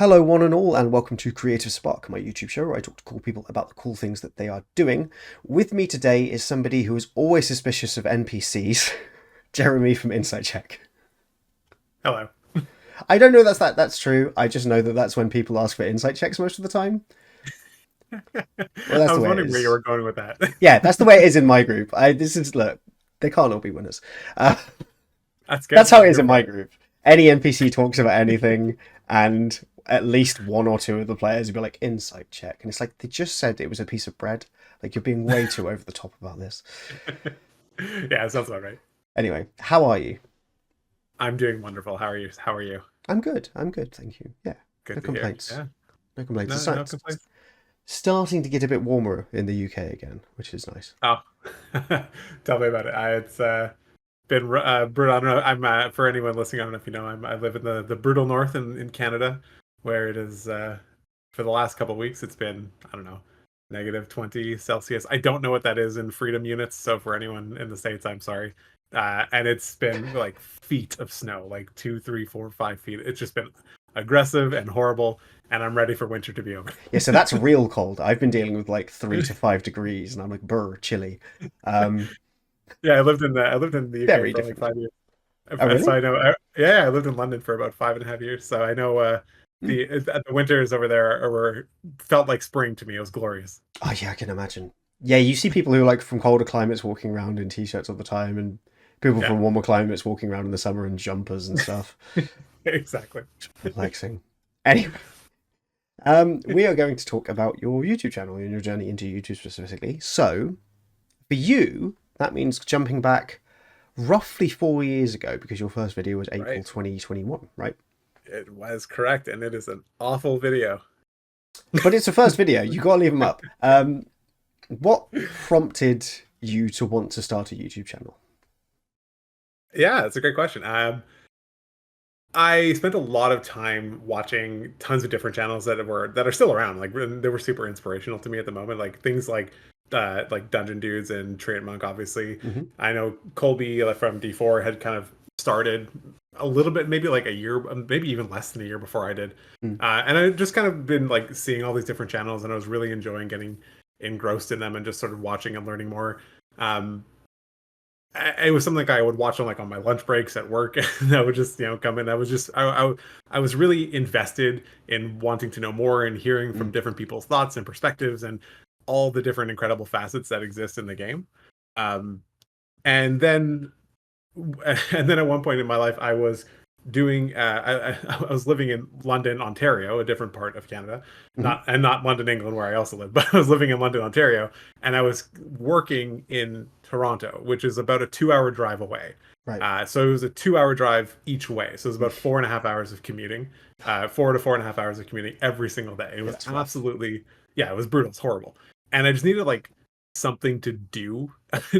Hello, one and all, and welcome to Creative Spark, my YouTube show where I talk to cool people about the cool things that they are doing. With me today is somebody who is always suspicious of NPCs, Jeremy from Insight Check. Hello. I don't know that's true. I just know that that's when people ask for insight checks most of the time. Well, that's I the was way it wondering where you is. were going with that. Yeah, that's the way it is in my group. Look, they can't all be winners. Uh, That's that's good. how it I'm is here in for my it. group. Any NPC talks about anything, and at least one or two of the players would be like, insight check. And it's like, they just said it was a piece of bread. Like, you're being way too over the top about this. Yeah, it sounds about right. Anyway, how are you? I'm doing wonderful. How are you? How are you? I'm good. Thank you. Yeah, no Good to hear. complaints. Yeah. No complaints. No, no complaints. Starting to get a bit warmer in the UK again, which is nice. Oh, tell me about it. It's been brutal. I don't know. I'm for anyone listening. I don't know if you know. I live in the brutal north in Canada, where it is for the last couple of weeks. It's been I don't know -20 Celsius. I don't know what that is in freedom units. So for anyone in the States, I'm sorry. And it's been like feet of snow, like 2, 3, 4, 5 feet. It's just been aggressive and horrible, and I'm ready for winter to be over. Yeah, so that's real cold. I've been dealing with like 3 to 5 degrees, and I'm like, brr, chilly. Um, Yeah, I lived in the UK very for like different. 5 years. Oh, So really? I know. Yeah, I lived in London for about 5.5 years. So I know Hmm. the winters over there were felt like spring to me. It was glorious. Oh, yeah, I can imagine. Yeah, you see people who are like from colder climates walking around in t-shirts all the time, and people Yeah, from warmer climates walking around in the summer in jumpers and stuff. exactly. Relaxing. Anyway, we are going to talk about your YouTube channel and your journey into YouTube specifically. So, for you, that means jumping back roughly 4 years ago because your first video was April Right. 2021, right? It was correct, and it is an awful video. But it's the first video. You got to leave them up. What prompted you to want to start a YouTube channel? Yeah, that's a great question. I spent a lot of time watching tons of different channels that are still around. Like they were super inspirational to me at the moment. Like things like Dungeon Dudes and Treant Monk. Obviously, Hmm. I know Colby from D4 had kind of started a little bit, maybe like a year, maybe even less than a year before I did. Mm. And I just kind of been like seeing all these different channels, and I was really enjoying getting engrossed in them and just sort of watching and learning more. Um, it was something like I would watch on my lunch breaks at work, and I would just come in. I was really invested in wanting to know more and hearing from Mm. different people's thoughts and perspectives and all the different incredible facets that exist in the game. Um, and then and then at one point in my life, I was doing I was living in London, Ontario, a different part of Canada, Hmm. not London, England, where I also live, but I was living in London, Ontario, and I was working in Toronto, which is about a 2 hour drive away. Right. So it was a 2 hour drive each way. So it was about Eesh. 4.5 hours of commuting, 4 to 4.5 hours of commuting every single day. It Yeah, was that's rough. absolutely, yeah, it was brutal. It's horrible. And I just needed like something to do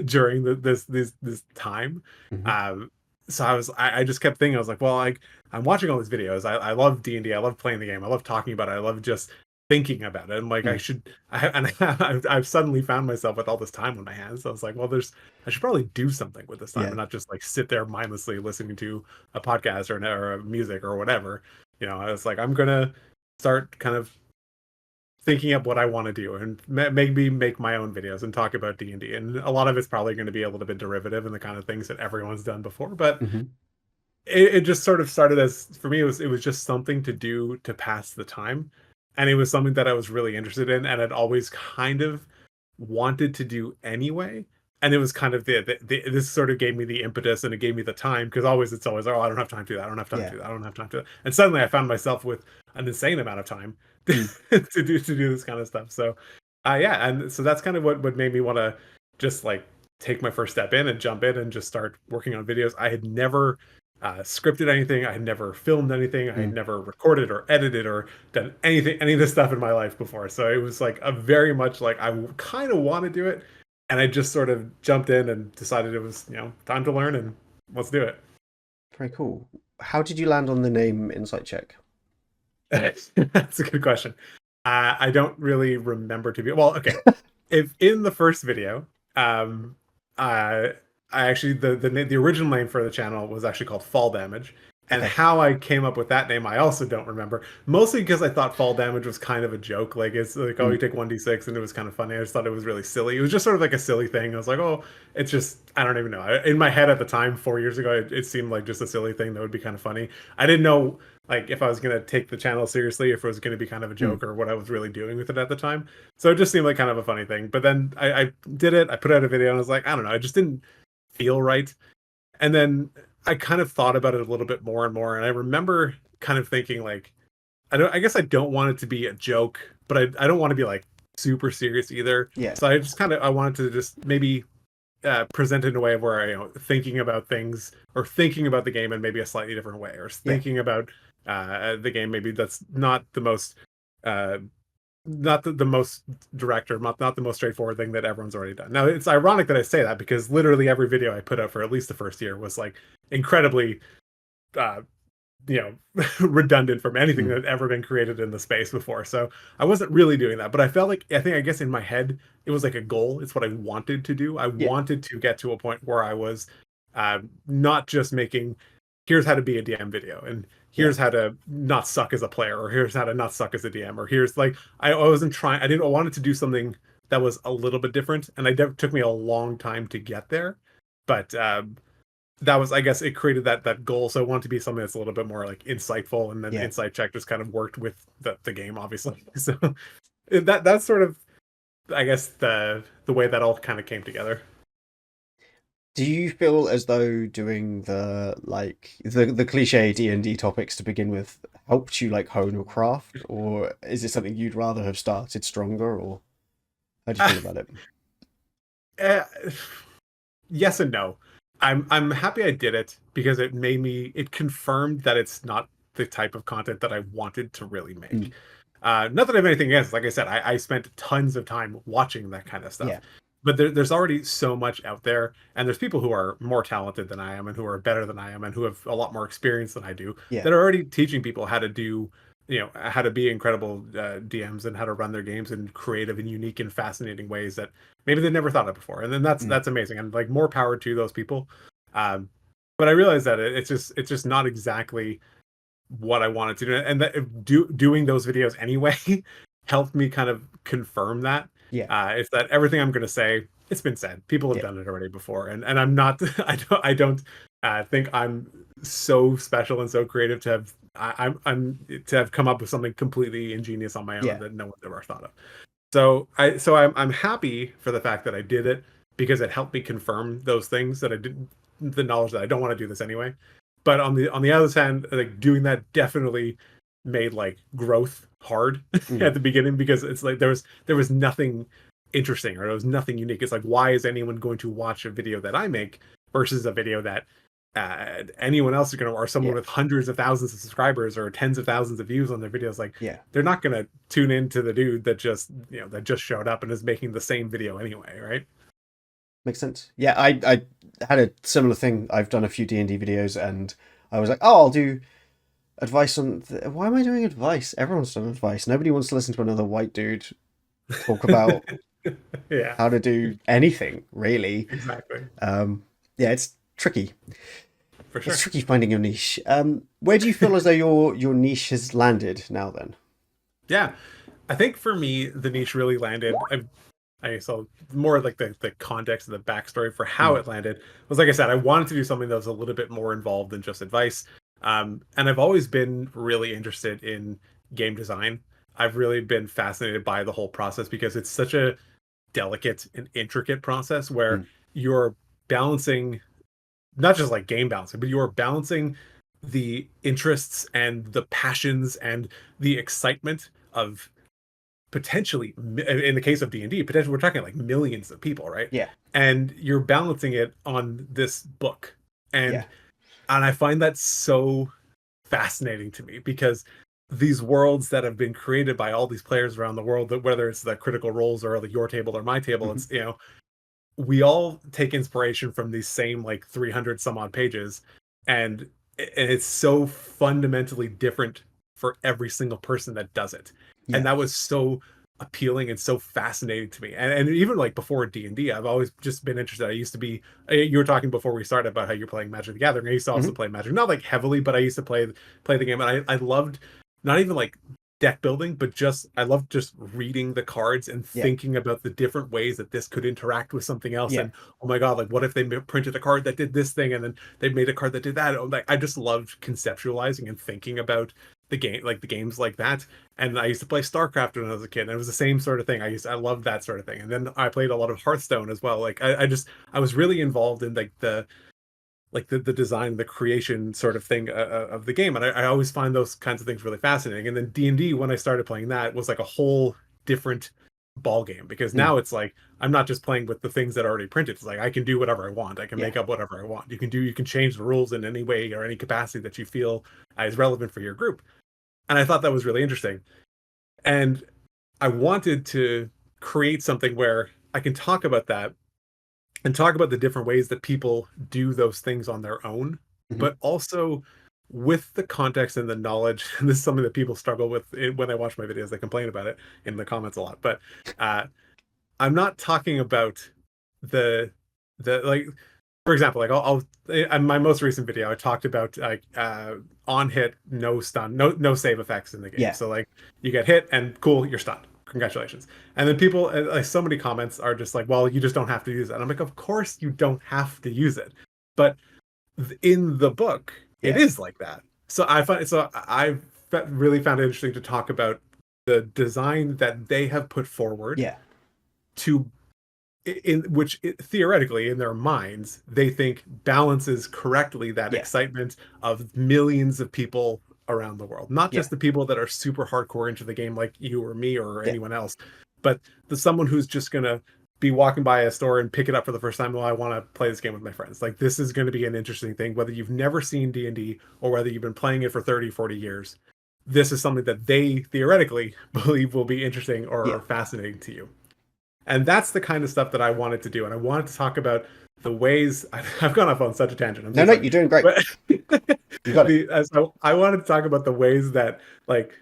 during this time. Hmm. Um, so I just kept thinking, I was like, well, I'm watching all these videos. I love D&D. I love playing the game. I love talking about it. I love just thinking about it. And like, Mm. I've suddenly found myself with all this time on my hands. So I was like, well, I should probably do something with this time Yeah. and not just like sit there mindlessly listening to a podcast or a music or whatever. I was like, I'm going to start kind of thinking up what I want to do and maybe make my own videos and talk about D&D. And a lot of it's probably going to be a little bit derivative and the kind of things that everyone's done before, but Hmm. it just sort of started as, for me, it was just something to do to pass the time. And it was something that I was really interested in and I'd always kind of wanted to do anyway. And it was kind of this sort of gave me the impetus and it gave me the time, because it's always, oh, I don't have time to do that. I don't have time to Yeah. do that. I don't have time to do that. And suddenly I found myself with an insane amount of time Mm. to do this kind of stuff. So yeah, and so that's kind of what made me want to just like take my first step in and jump in and just start working on videos. I had never scripted anything. I had never filmed anything. I had Mm. never recorded or edited or done any of this stuff in my life before. So it was like a very much like I kind of want to do it, and I just sort of jumped in and decided it was time to learn and let's do it. Very cool. How did you land on the name Insight Check? That's a good question. I don't really remember to be well. Okay, if in the first video, I actually the original name for the channel was actually called Fall Damage, And Okay. how I came up with that name, I also don't remember. Mostly because I thought fall damage was kind of a joke. Like it's like, oh, you Mm, take 1d6, and it was kind of funny. I just thought it was really silly. It was just sort of like a silly thing. I was like, oh, it's just I don't even know. In my head at the time, 4 years ago, it seemed like just a silly thing that would be kind of funny. I didn't know like if I was gonna take the channel seriously, if it was gonna be kind of a mm, joke, or what I was really doing with it at the time. So it just seemed like kind of a funny thing. But then I did it. I put out a video, and I was like, I don't know. It just didn't feel right. And then I kind of thought about it a little bit more and more, and I remember kind of thinking like, I guess I don't want it to be a joke, but I don't want to be like super serious either. yeah. So I just kind of I wanted to just maybe present it in a way where thinking about things or thinking about the game in maybe a slightly different way, or Yeah. thinking about the game maybe that's not the most uh, not the most direct, or not the most straightforward thing that everyone's already done. Now it's ironic that I say that because literally every video I put out for at least the first year was like incredibly uh, redundant from anything Mm, that had ever been created in the space before. So I wasn't really doing that, but I felt like I guess in my head it was like a goal. It's what I wanted to do. I yeah. wanted to get to a point where I was not just making here's how to be a DM video, and Yeah. here's how to not suck as a player, or here's how to not suck as a DM, or here's like I wasn't trying. I wanted to do something that was a little bit different, and it took me a long time to get there, but that was I guess it created that goal. So I want to be something that's a little bit more like insightful, and then Yeah. Insight Check just kind of worked with the game, obviously. So that's sort of I guess the way that all kind of came together. Do you feel as though doing the like the cliche D&D topics to begin with helped you like hone your craft, or is it something you'd rather have started stronger, or how do you feel about it? Uh, yes and no. I'm happy I did it because it confirmed that it's not the type of content that I wanted to really Mm, make. Not that I have anything against. Like I said, I spent tons of time watching that kind of stuff. yeah. But there's already so much out there, and there's people who are more talented than I am, and who are better than I am, and who have a lot more experience than I do, Yeah. that are already teaching people how to do, how to be incredible DMs, and how to run their games in creative and unique and fascinating ways that maybe they never thought of before. And then Mm, that's amazing, and like more power to those people. Um, but I realize that it's just not exactly what I wanted to do, and that doing those videos anyway helped me kind of confirm that. yeah. It's that everything I'm going to say, it's been said. People have Yeah. done it already before, and I'm not. I don't think I'm so special and so creative to have. I'm to have come up with something completely ingenious on my own Yeah. that no one's ever thought of. So I'm happy for the fact that I did it because it helped me confirm those things that I didn't the knowledge that I don't want to do this anyway. But on the other hand, like doing that definitely made like growth hard Mm, at the beginning, because it's like there was nothing interesting, or there was nothing unique. It's like, why is anyone going to watch a video that I make versus a video that anyone else is going to, or someone yeah. with hundreds of thousands of subscribers or tens of thousands of views on their videos? Like, Yeah. they're not going to tune into the dude that just showed up and is making the same video anyway, right? Makes sense. Yeah, I had a similar thing. I've done a few D&D videos, and I was like, oh, I'll do advice on. Why am I doing advice? Everyone's done advice. Nobody wants to listen to another white dude talk about Yeah, how to do anything, really. exactly, Um, yeah, it's tricky. for It's sure. tricky finding your niche. Where do you feel as though your niche has landed now? Then. Yeah, I think for me the niche really landed. I so more like the context and the backstory for how Mm, it landed was, like I said, I wanted to do something that was a little bit more involved than just advice. And I've always been really interested in game design. I've really been fascinated by the whole process because it's such a delicate and intricate process where mm, you're balancing not just like game balancing, but you're balancing the interests and the passions and the excitement of potentially, in the case of D&D, potentially we're talking like millions of people, right? yeah. And you're balancing it on this book. Yeah. And I find that so fascinating to me, because these worlds that have been created by all these players around the world, that whether it's the critical roles or like your table or my table, Hmm. it's we all take inspiration from these same like 300 some odd pages, and it's so fundamentally different for every single person that does it. And Yeah. that was so appealing and so fascinating to me. And even like before D&D, I've always just been interested. I used to be, you were talking before we started about how you're playing Magic the Gathering. I used to also Hmm. play Magic, not like heavily, but I used to play the game, and I loved not even like deck building, but just I loved just reading the cards and Yeah. thinking about the different ways that this could interact with something else. Yeah. And oh my god, like what if they printed a card that did this thing, and then they made a card that did that? Like I just loved conceptualizing and thinking about the game, like the games like that. And I used to play StarCraft when I was a kid, and it was the same sort of thing. I loved that sort of thing. And then I played a lot of Hearthstone as well. Like I was really involved in the design, the creation sort of thing of the game, and I always find those kinds of things really fascinating. And then D&D, when I started playing that, was like a whole different ball game, because Mm. now it's like I'm not just playing with the things that are already printed. It's like I can do whatever I want. I can Yeah. make up whatever I want. You can change the rules in any way or any capacity that you feel is relevant for your group. And I thought that was really interesting. And I wanted to create something where I can talk about that and talk about the different ways that people do those things on their own, Hmm. but also with the context and the knowledge. And this is something that people struggle with when they watch my videos. They complain about it in the comments a lot. But uh, I'm not talking about the like, for example, like in my most recent video, I talked about like on hit, no stun, no save effects in the game. Yeah. So like you get hit and cool, you're stunned. Congratulations. And then people, like so many comments are just like, well, you just don't have to use that. And I'm like, of course you don't have to use it, but in the book, it Yeah. is like that. Really found it interesting to talk about the design that they have put forward Yeah. to in which theoretically in their minds they think balances correctly that Yeah. excitement of millions of people around the world, not Yeah. just the people that are super hardcore into the game like you or me or Yeah. anyone else, but someone who's just gonna be walking by a store and pick it up for the first time. Well, I want to play this game with my friends. Like this is going to be an interesting thing, whether you've never seen D&D or whether you've been playing it for 30-40 years. This is something that they theoretically believe will be interesting Yeah. or fascinating to you. And that's the kind of stuff that I wanted to do. And I wanted to talk about the ways I've gone off on such a tangent. I'm No, so no, sorry. you're doing great. But You got it. so I wanted to talk about the ways that like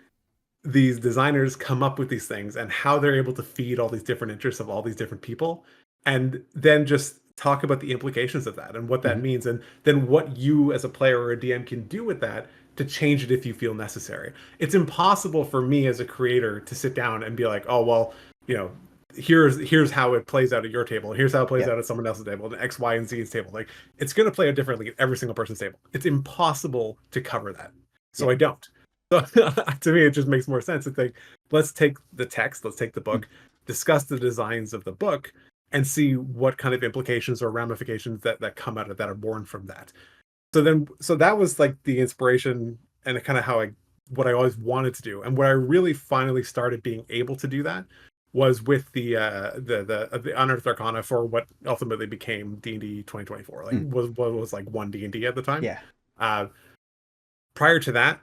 these designers come up with these things and how they're able to feed all these different interests of all these different people, and then just talk about the implications of that and what that Hmm. means, and then what you as a player or a DM can do with that to change it if you feel necessary. It's impossible for me as a creator to sit down and be like, oh well, you know, here's how it plays out at your table, and here's how it plays Yeah. out at someone else's table, and X, Y, and Z's table. Like it's going to play out differently at every single person's table. It's impossible to cover that, Yeah. so I don't. So to me, it just makes more sense. It's like, let's take the text, let's take the Mm. book, discuss the designs of the book, and see what kind of implications or ramifications that come out of that are born from that. So that was like the inspiration and kind of how what I always wanted to do, and where I really finally started being able to do that was with the Unearthed Arcana for what ultimately became D&D 2024. Like Mm. was like one D&D at the time. Yeah. Uh, Prior to that,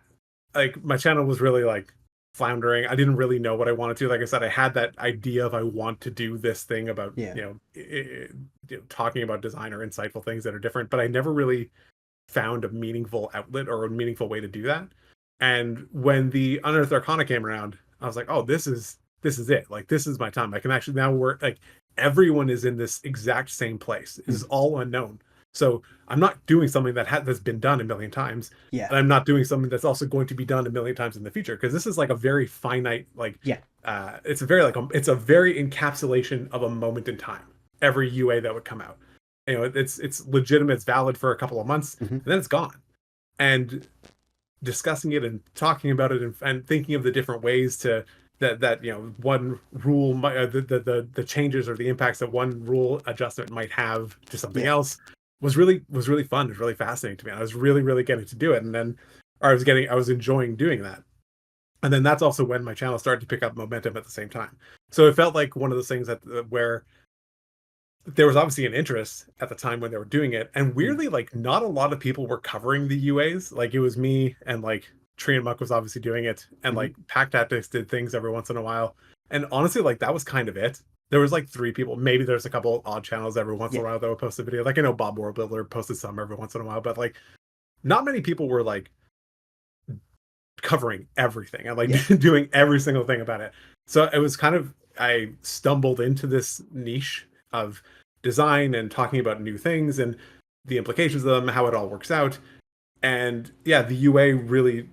like my channel was really like floundering. I didn't really know what I wanted to. Like I said, I had that idea of I want to do this thing about Yeah. talking about design or insightful things that are different, but I never really found a meaningful outlet or a meaningful way to do that. And when the Unearthed Arcana came around, I was like, oh, this is it. Like this is my time. I can actually now work. Like everyone is in this exact same place. This is Mm. all unknown. So I'm not doing something that's been done a million times, Yeah. and I'm not doing something that's also going to be done a million times in the future, because this is like a very finite, like Yeah. it's a very it's a very encapsulation of a moment in time. Every UA that would come out, you know, it's legitimate, it's valid for a couple of months, Hmm. and then it's gone. And discussing it and talking about it, and thinking of the different ways to that you know one rule might the changes or the impacts that one rule adjustment might have to something Yeah. else was really fun. It was really fascinating to me. I was really getting to do it, and then I was enjoying doing that. And then that's also when my channel started to pick up momentum at the same time. So it felt like one of those things that where there was obviously an interest at the time when they were doing it, and Mm. weirdly, like not a lot of people were covering the UAs. Like it was me, and like Tree and Muck was obviously doing it, and Hmm. like Pack Tactics did things every once in a while. And honestly, like that was kind of it. There was like three people. Maybe there's a couple odd channels every once in Yeah. a while that would post a video. Like I know Bob World Builder posted some every once in a while, but like not many people were like covering everything and like Yeah. doing every single thing about it. So it was kind of, I stumbled into this niche of design and talking about new things and the implications of them, how it all works out. And yeah, the UA really,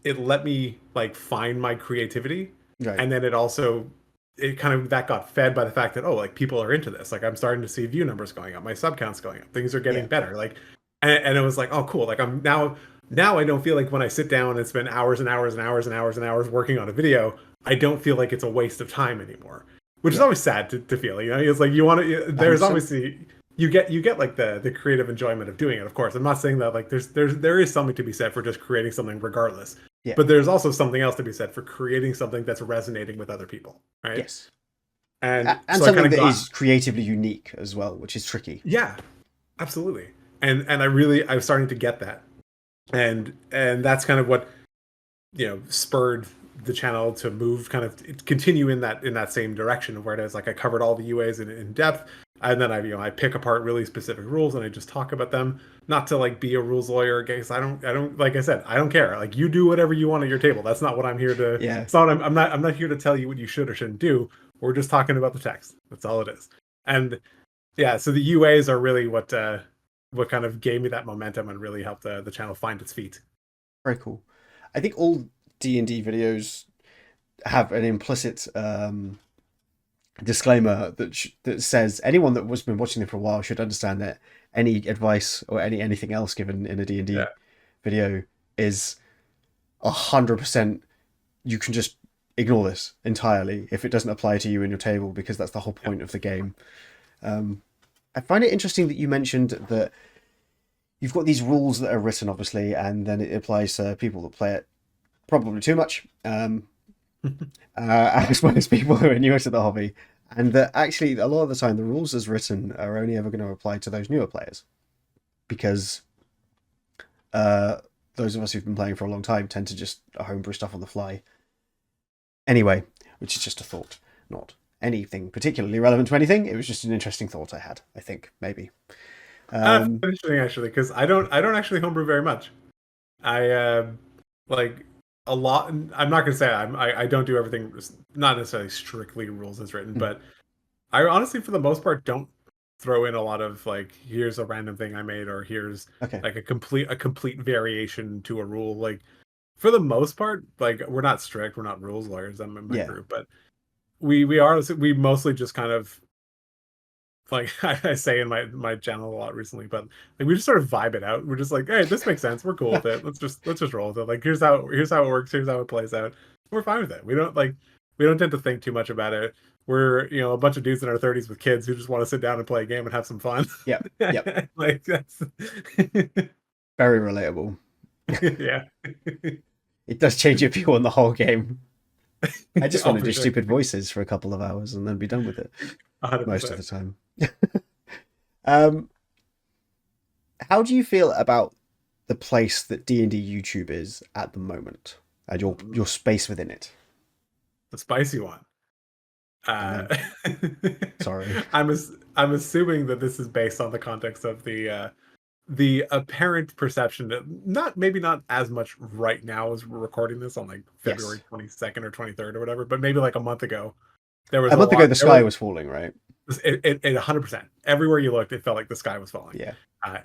it let me like find my creativity. Right. And then it also, it kind of, that got fed by the fact that, oh, like people are into this. Like I'm starting to see view numbers going up, my sub counts going up, things are Yeah. getting better. Like, and it was like, oh, cool. Like I'm now I don't feel like when I sit down and spend hours and hours and hours and hours and hours working on a video, I don't feel like it's a waste of time anymore. Which is Yeah. always sad to feel. You know, it's like you want to. There's 100%. obviously you get like the creative enjoyment of doing it. Of course, I'm not saying that like there is something to be said for just creating something regardless. Yeah. But there's also something else to be said for creating something that's resonating with other people, right? Yes. And And so I kind something of that got, is creatively unique as well, which is tricky. yeah, absolutely. And I was starting to get that, and that's kind of what, you know, spurred the channel to move, kind of continue in that same direction of where it is like I covered all the UAs in depth, and then I pick apart really specific rules and I just talk about them, not to like be a rules lawyer, because I don't like I said, I don't care, like you do whatever you want at your table. That's not what I'm here to, Yeah. it's not, I'm not here to tell you what you should or shouldn't do. We're just talking about the text. That's all it is. And yeah, so the UAs are really what kind of gave me that momentum and really helped the channel find its feet. Very cool. I think all D&D videos have an implicit disclaimer that says anyone that has been watching them for a while should understand that any advice or anything else given in a Yeah. D&D video is 100%. You can just ignore this entirely if it doesn't apply to you and your table, because that's the whole point of the game. I find it interesting that you mentioned that you've got these rules that are written, obviously, and then it applies to people that play it probably too much, as well as people who are newer to the hobby. And that actually, a lot of the time, the rules as written are only ever going to apply to those newer players, because those of us who've been playing for a long time tend to just homebrew stuff on the fly. Anyway, which is just a thought, not anything particularly relevant to anything. It was just an interesting thought I had, I think, maybe. Interesting actually, because I don't actually homebrew very much. I like a lot. I'm not gonna say I don't do everything, not necessarily strictly rules as written, but I honestly, for the most part, don't throw in a lot of like, here's a random thing I made, or here's Okay. like a complete variation to a rule. Like for the most part, like we're not strict, we're not rules lawyers in my Yeah. group, but we mostly just kind of, like I say in my channel a lot recently, but like we just sort of vibe it out. We're just like, hey, this makes sense. We're cool with it. Let's just roll with it. Like here's how it works. Here's how it plays out. We're fine with it. We don't tend to think too much about it. We're, a bunch of dudes in our 30s with kids who just want to sit down and play a game and have some fun. Yep. Yep. Like that's Very relatable. yeah. It does change your view on the whole game. I just Oh, want to for do sure. stupid voices for a couple of hours and then be done with it most of 100%. the time. um, how do you feel about the place that D&D YouTube is at the moment and your space within it? The spicy one. I Uh, know. Sorry. I'm assuming that this is based on the context of the apparent perception that, maybe not as much right now as we're recording this on like February Yes. 22nd or 23rd or whatever, but maybe like a month ago, there was A a month ago, lot. the There sky was was falling, right? it 100%. Everywhere you looked, it felt like the sky was falling. Yeah.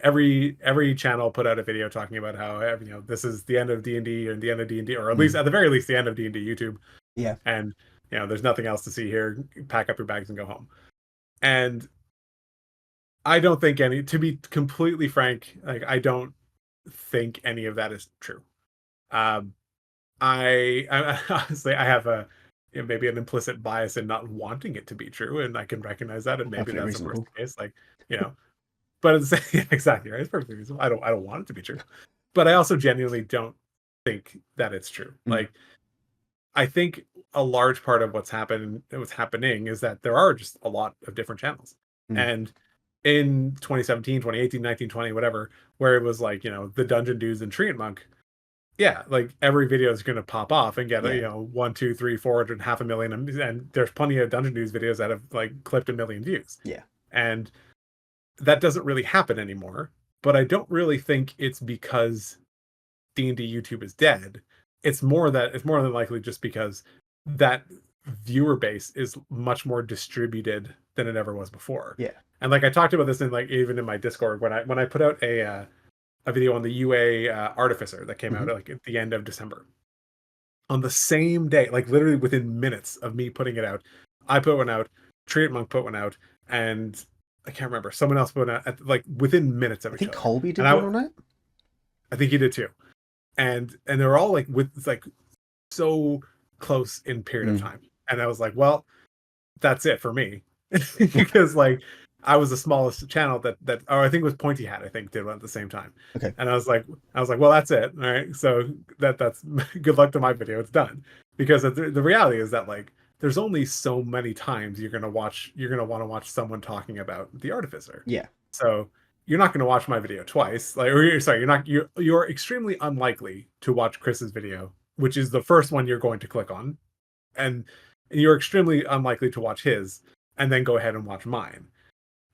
Every channel put out a video talking about how, this is the end of D&D and the end of D&D, or at least Mm. at the very least the end of D&D YouTube, Yeah. and there's nothing else to see here. Pack up your bags and go home. And I don't think any, to be completely frank, like I don't think any of that is true. Um, I honestly, I have maybe an implicit bias in not wanting it to be true, and I can recognize that, and maybe Perfectly that's of course reasonable. the case. Like, but it's, yeah, exactly right. It's perfectly reasonable. I don't want it to be true, but I also genuinely don't think that it's true. Mm. Like, I think a large part of what's happening is that there are just a lot of different channels. Mm. And in 2017, 2018, 19, 20, whatever, where it was like, the Dungeon Dudes and Treant Monk, yeah, like every video is going to pop off and get, Yeah. 1, 2, 3, 400, half a million. And there's plenty of Dungeon Dudes videos that have like clipped 1 million views. Yeah. And that doesn't really happen anymore. But I don't really think it's because D&D YouTube is dead. it's more than likely just because that viewer base is much more distributed than it ever was before. Yeah. And like I talked about this in like even in my Discord when I put out a video on the UA Artificer that came out like at the end of December. On the same day, like literally within minutes of me putting it out, I put one out, Treat Monk put one out, and I can't remember, someone else put one out like within minutes of I each think other. Colby did And one on it. I think he did too. And they were all like with like so close in period of time. And I was like, well, that's it for me. Because like I was the smallest channel that or I think it was Pointy Hat, I think did one at the same time. Okay. And I was like, well, that's it. All right. So that's good luck to my video. It's done. Because the reality is that like there's only so many times you're gonna want to watch someone talking about the Artificer. Yeah. So you're not going to watch my video twice. Like, or sorry, you're extremely unlikely to watch Chris's video, which is the first one you're going to click on, and you're extremely unlikely to watch his and then go ahead and watch mine.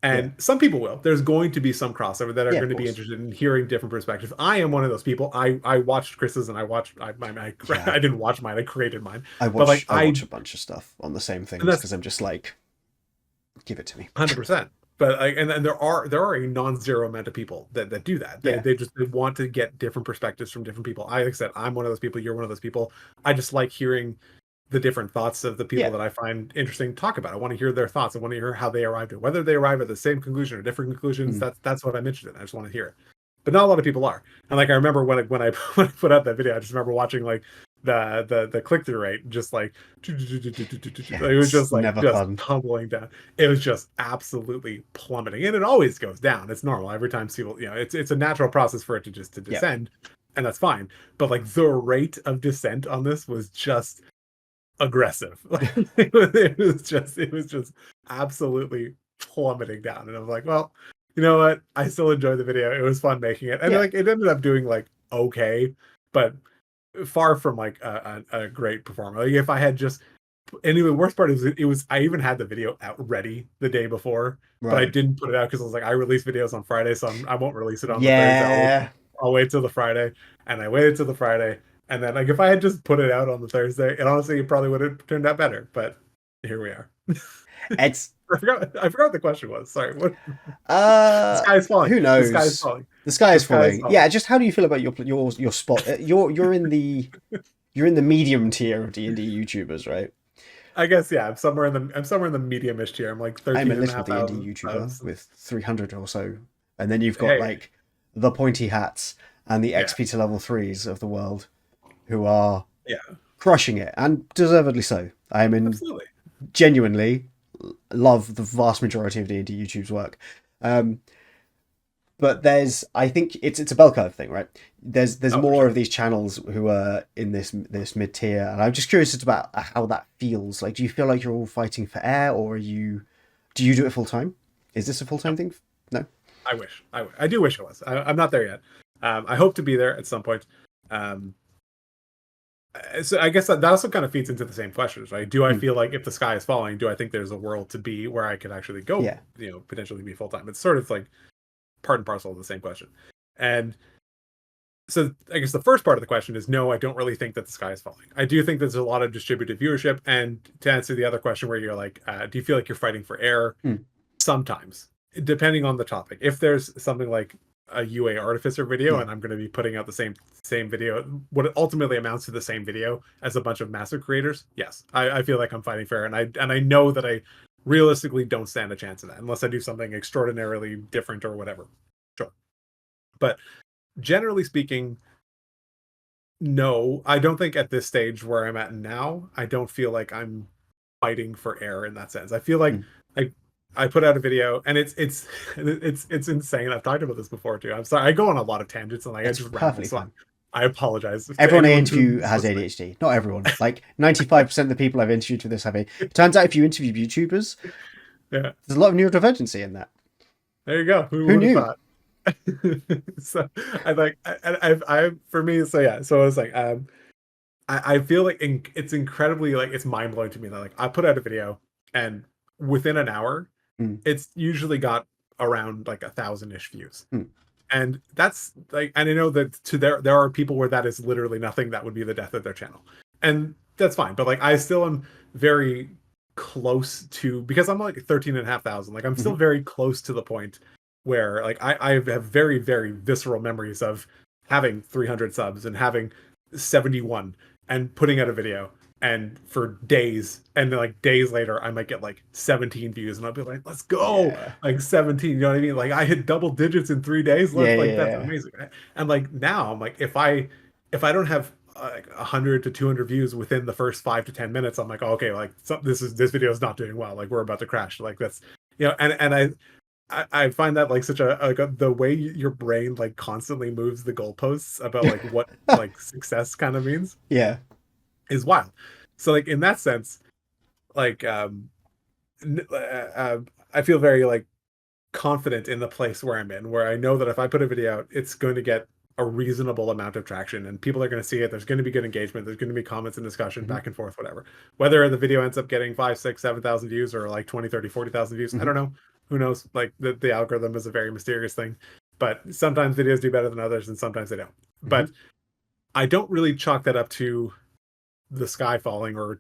And some people will. There's going to be some crossover that are going to be interested in hearing different perspectives. I am one of those people. I watched Chris's and I didn't watch mine. I created mine. I watch a bunch of stuff on the same things because I'm just like, give it to me. 100%. But like, and there are a non-zero amount of people that do that. They want to get different perspectives from different people. Like I said, I'm one of those people. You're one of those people. I just like hearing the different thoughts of the people that I find interesting to talk about. I want to hear their thoughts. I want to hear how they arrived at whether they arrive at the same conclusion or different conclusions. That's what I'm interested in. I just want to hear it. But not a lot of people are. And like I remember when I put out that video, I just remember watching like the click-through rate just like it was just like just tumbling down. It was just absolutely plummeting, and it always goes down. It's normal every time people, it's a natural process for it to descend, and that's fine. But like the rate of descent on this was just aggressive. It was just absolutely plummeting down, and I'm like, well, you know what? I still enjoy the video. It was fun making it, and like it ended up doing like okay, but far from like a great performer. Like if I had just, and the worst part is it was I even had the video out ready the day before, but I didn't put it out because I was like, I release videos on Friday, so I won't release it on the Thursday. I'll wait till the Friday, and I waited till the Friday, and then like if I had just put it out on the Thursday, and honestly, it probably would have turned out better. But here we are. It's I forgot what the question was. Sorry. What? The sky is falling. Who knows? The sky is falling. The sky is falling. Yeah. Just how do you feel about your spot? You're in the medium tier of D&D YouTubers, right? I guess I'm somewhere in the medium-ish tier. I'm like 13. I'm a little D&D YouTuber with 300 or so, and then you've got like the Pointy Hats and the XP to level 3s of the world, who are crushing it, and deservedly so. I am absolutely genuinely love the vast majority of D&D YouTube's work. But I think it's a bell curve thing, right? There's more of these channels who are in this mid tier, and I'm just curious about how that feels. Like, do you feel like you're all fighting for air, or do you do it full time? Is this a full time thing? No. I do wish it was. I'm not there yet. I hope to be there at some point. So I guess that also kind of feeds into the same questions, right? Do I feel like if the sky is falling, do I think there's a world to be where I could actually go, potentially be full time? It's sort of like part and parcel of the same question. And so I guess the first part of the question is no, I don't really think that the sky is falling. I do think there's a lot of distributed viewership. And to answer the other question where you're like, do you feel like you're fighting for air? Sometimes, depending on the topic. If there's something like a UA Artificer video and I'm going to be putting out the same video, what it ultimately amounts to the same video as a bunch of massive creators, yes, I feel like I'm fighting fair, and I know that I realistically don't stand a chance of that unless I do something extraordinarily different or whatever. Sure. But generally speaking, no, I don't think at this stage where I'm at now, I don't feel like I'm fighting for air in that sense. I feel like I put out a video, and it's insane. I've talked about this before too. I'm sorry, I go on a lot of tangents, and like I just ramble. So I apologize. Everyone I interview has ADHD. Not everyone. Like 95% of the people I've interviewed for this have it. It turns out if you interview YouTubers, there's a lot of neurodivergency in that. There you go. Who knew? Thought? So for me. So yeah. So I was like, I feel like it's incredibly like it's mind blowing to me that like I put out a video and within an hour. It's usually got around like 1,000-ish views. And that's like, and I know that to there are people where that is literally nothing. That would be the death of their channel, and that's fine. But like, I still am very close to, because I'm like 13,500. Like, I'm still Hmm. very close to the point where like I have very, very visceral memories of having 300 subs and having 71 and putting out a video and for days, and then like days later I might get like 17 views and I'll be like, let's go, Yeah. like 17, you know what I mean? Like, I hit double digits in 3 days. Yeah, Let's, yeah, like, that's yeah. amazing. And like now I'm like, if I don't have like 100 to 200 views within the first 5 to 10 minutes, I'm like, oh, okay, like, this video is not doing well, like we're about to crash, like that's, and I find that like such the way your brain like constantly moves the goalposts about like what like success kind of means Yeah. is wild. So like in that sense, like I feel very like confident in the place where I'm in, where I know that if I put a video out, it's going to get a reasonable amount of traction and people are going to see it. There's going to be good engagement. There's going to be comments and discussion Hmm. back and forth, whatever. Whether the video ends up getting 5, 6, 7,000 views or like 20, 30, 40,000 views, I Hmm. don't know. Who knows? Like the algorithm is a very mysterious thing, but sometimes videos do better than others and sometimes they don't. Hmm. But I don't really chalk that up to the sky falling or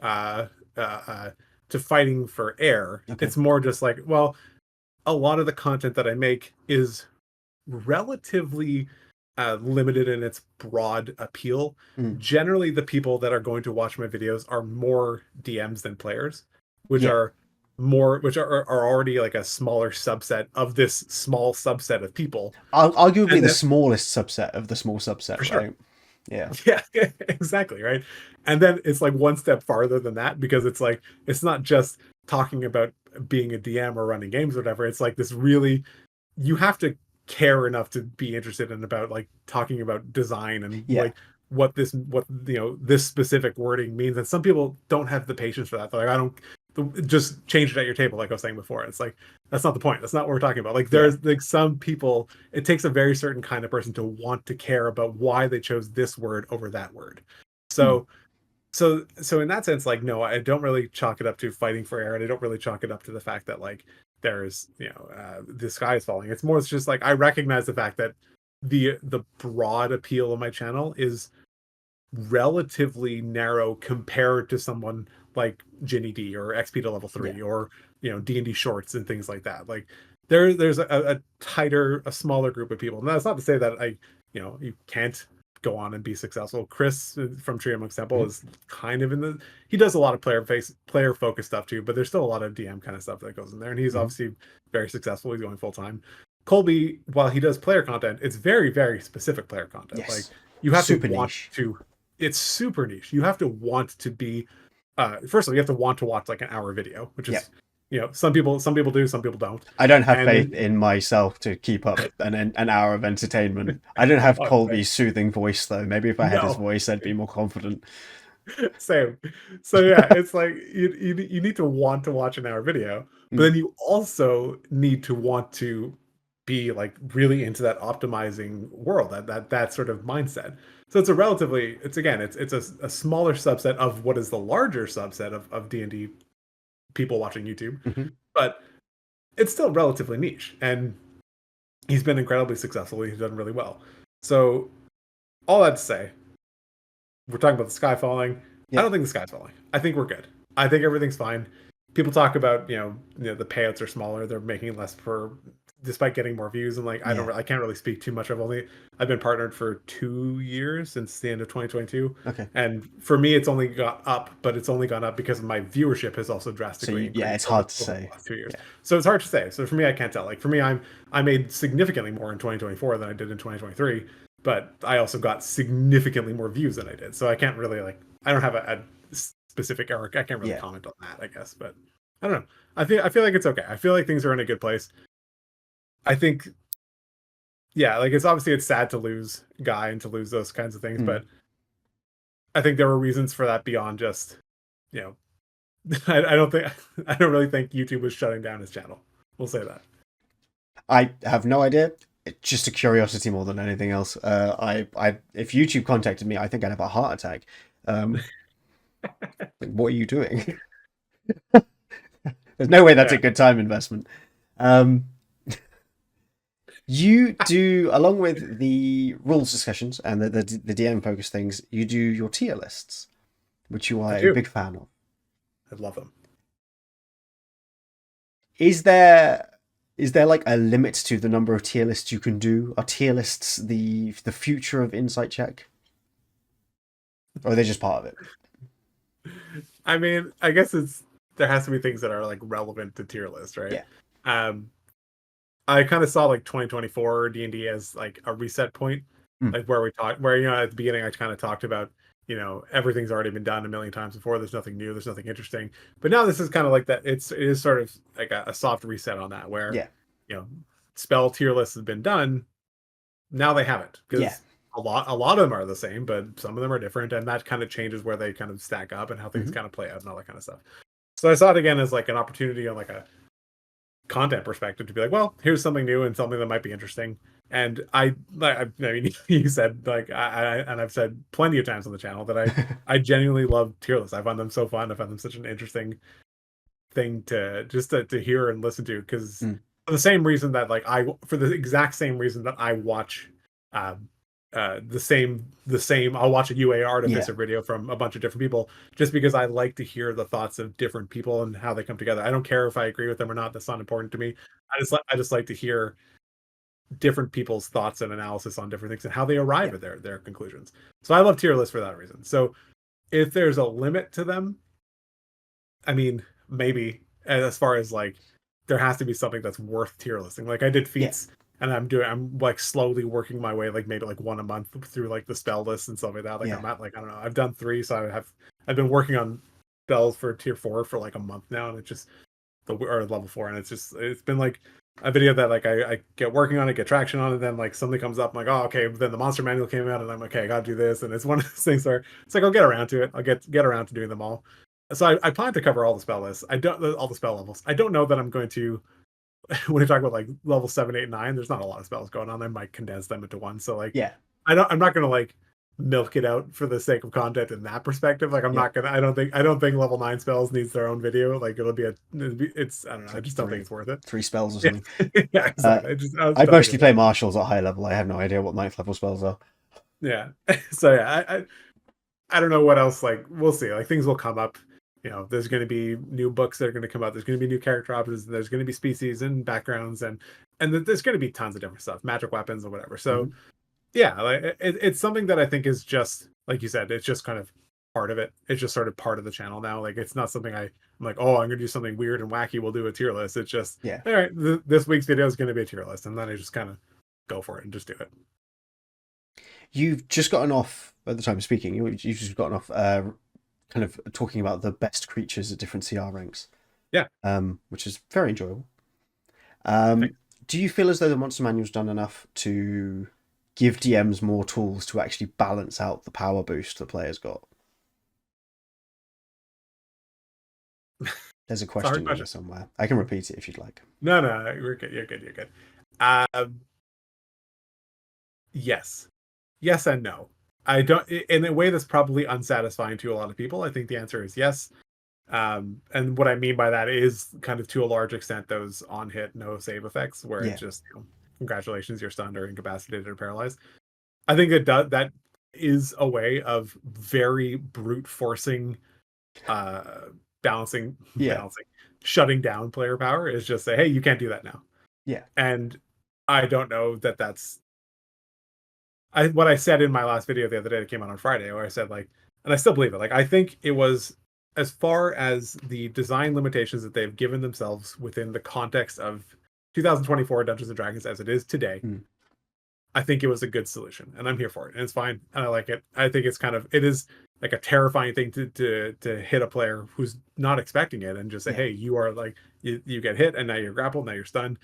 uh, uh, to fighting for air. Okay. It's more just like, well, a lot of the content that I make is relatively limited in its broad appeal. Mm. Generally, the people that are going to watch my videos are more DMs than players, which Yeah. are are already like a smaller subset of this small subset of people. Arguably And the then smallest subset of the small subset, for sure. right? Yeah. Yeah, exactly, right. And then it's like one step farther than that, because it's like it's not just talking about being a DM or running games or whatever. It's like this really, you have to care enough to be interested in about like talking about design and Yeah. like what this specific wording means. And some people don't have the patience for that. They're like, I don't, just change it at your table, like I was saying before. It's like, that's not the point. That's not what we're talking about. Like, Yeah. there's like some people, it takes a very certain kind of person to want to care about why they chose this word over that word. Hmm. So in that sense, like, no, I don't really chalk it up to fighting for air, and I don't really chalk it up to the fact that like there's the sky is falling. It's more, it's just like I recognize the fact that the broad appeal of my channel is relatively narrow compared to someone like Ginny D or XP to level Yeah. 3 or D&D shorts and things like that. Like there's a tighter, a smaller group of people. And that's not to say that you can't go on and be successful. Chris from Tree Amongst Temple Hmm. is kind of in the, he does a lot of player focused stuff too, but there's still a lot of DM kind of stuff that goes in there, and he's Hmm. obviously very successful. He's going full time. Colby, while he does player content, it's very, very specific player content. Like, Yes. you have to Super want niche. to, it's super niche. You have to want to be first of all, you have to want to watch like an hour video, which Yeah. is, some people do, some people don't. I don't have And faith then in myself to keep up an hour of entertainment. I don't have oh, Colby's soothing voice though. Maybe if I had his no, voice, I'd be more confident. same. So yeah, it's like you need to want to watch an hour video, but Mm. then you also need to want to be like really into that optimizing world, that sort of mindset. So it's a relatively, it's a smaller subset of what is the larger subset of D&D people watching YouTube, Hmm. but it's still relatively niche, and he's been incredibly successful. He's done really well. So all that to say, we're talking about the sky falling. I Yeah. don't think the sky's falling. I think we're good. I think everything's fine. People talk about the payouts are smaller. They're making less per, despite getting more views. And like, Yeah. I can't really speak too much. I've been partnered for 2 years since the end of 2022, Okay. and for me, it's only got up, but it's only gone up because my viewership has also So drastically yeah, increased it's over hard to the say. last 2 years. Yeah. So it's hard to say. So for me, I can't tell. Like for me, I made significantly more in 2024 than I did in 2023, but I also got significantly more views than I did. So I can't really like, I don't have a specific arc. I can't really Yeah. comment on that, I guess. But I don't know. I feel like it's okay. I feel like things are in a good place. I think, yeah, like it's sad to lose Guy and to lose those kinds of things, Mm. but I think there were reasons for that beyond just, you know, I don't think I don't really think YouTube was shutting down his channel. We'll say that. I have no idea. It's just a curiosity more than anything else. If YouTube contacted me, I think I'd have a heart attack. Like, what are you doing? There's no way that's Yeah. a good time investment. Um, You do, along with the rules discussions and the DM focus things, you do your tier lists, which you I are a do. big fan of. I love them. Is there like a limit to the number of tier lists you can do? Are tier lists the future of Insight Check, or are they just part of it? I mean, I guess there has to be things that are like relevant to tier list, right? Yeah. Um, I kind of saw like 2024 D&D as like a reset point, Mm. like where at the beginning I kind of talked about everything's already been done a million times before. There's nothing new. There's nothing interesting. But now this is kind of like that. It is sort of like a soft reset on that, where Yeah. you know spell tier lists has been done. Now they haven't, Yeah. because a lot of them are the same, but some of them are different, and that kind of changes where they kind of stack up and how things Hmm. kind of play out and all that kind of stuff. So I saw it again as like an opportunity on like a content perspective to be like, well, here's something new and something that might be interesting. And I mean, you said like and I've said plenty of times on the channel that I genuinely love tier lists. I find them so fun. I find them such an interesting thing to just to hear and listen to, because Mm. for the same reason that like for the exact same reason that I watch um the same I'll watch a UA Yeah. artificer video from a bunch of different people, just because I like to hear the thoughts of different people and how they come together. I don't care if I agree with them or not. That's not important to me. I just like to hear different people's thoughts and analysis on different things and how they arrive Yeah. at their conclusions. So I love tier lists for that reason. So if there's a limit to them, I mean, maybe as far as like there has to be something that's worth tier listing. Like I did Yeah. feats, and I'm like slowly working my way, like maybe like one a month through like the spell list and stuff like that. Like Yeah. I'm at like, I don't know, I've done 3, so I've been working on spells for tier 4 for like a month now, and it's just or level 4, and it's been like a video that like I get working on it, get traction on it, then like something comes up, I'm like, oh okay, then the monster manual came out, and I'm like, okay, I gotta do this, and it's one of those things where it's like I'll get around to it, I'll get around to doing them all. So I plan to cover all the spell lists. I don't all the spell levels. I don't know that I'm going to when you talk about like level 7, 8, 9. There's not a lot of spells going on. I might condense them into one. So like Yeah. I'm not gonna like milk it out for the sake of content in that perspective. Like I'm Yeah. not gonna. I don't think level 9 spells needs their own video. Like it's I don't know. It's I like just don't think it's worth it. three spells or Yeah, something. yeah, Uh, exactly. I just I don't think mostly it's play worth it. marshals at high level. I have no idea what ninth level spells are. Yeah. So yeah, I don't know what else. Like we'll see. Like things will come up. There's going to be new books that are going to come out. There's going to be new character options. There's going to be species and backgrounds, and there's going to be tons of different stuff, magic weapons or whatever. So Hmm. yeah, like it's something that I think is just like you said. It's just kind of part of it. It's just sort of part of the channel now. Like it's not something I'm like, oh, I'm going to do something weird and wacky. We'll do a tier list. It's just Yeah. all right. This week's video is going to be a tier list, and then I just kind of go for it and just do it. You've just gotten off, at the time of speaking, you've just gotten off kind of talking about the best creatures at different CR ranks, Yeah, which is very enjoyable. Um, thanks. do you feel as though the Monster Manual's done enough to give DMs more tools to actually balance out the power boost the players got? There's a It's a hard question in there question. somewhere. I can repeat it if you'd like. No, no, you're good. You're good. You're good. Um, yes, yes, and no. I don't, in a way that's probably unsatisfying to a lot of people. I think the answer is yes. And what I mean by that is kind of to a large extent those on hit no save effects, where it Yeah. just congratulations, you're stunned or incapacitated or paralyzed. I think that is a way of very brute forcing, uh, balancing, Yeah. balancing, shutting down player power, is just say, hey, you can't do that now. Yeah. And I don't know that that's what I said in my last video the other day that came out on Friday, where I said like, and I still believe it. Like I think it was, as far as the design limitations that they've given themselves within the context of 2024 Dungeons and Dragons as it is today, Mm. I think it was a good solution, and I'm here for it, and it's fine, and I like it. I think it is like a terrifying thing to hit a player who's not expecting it, and just say, Yeah. hey, you are like you get hit, and now you're grappled, now you're stunned,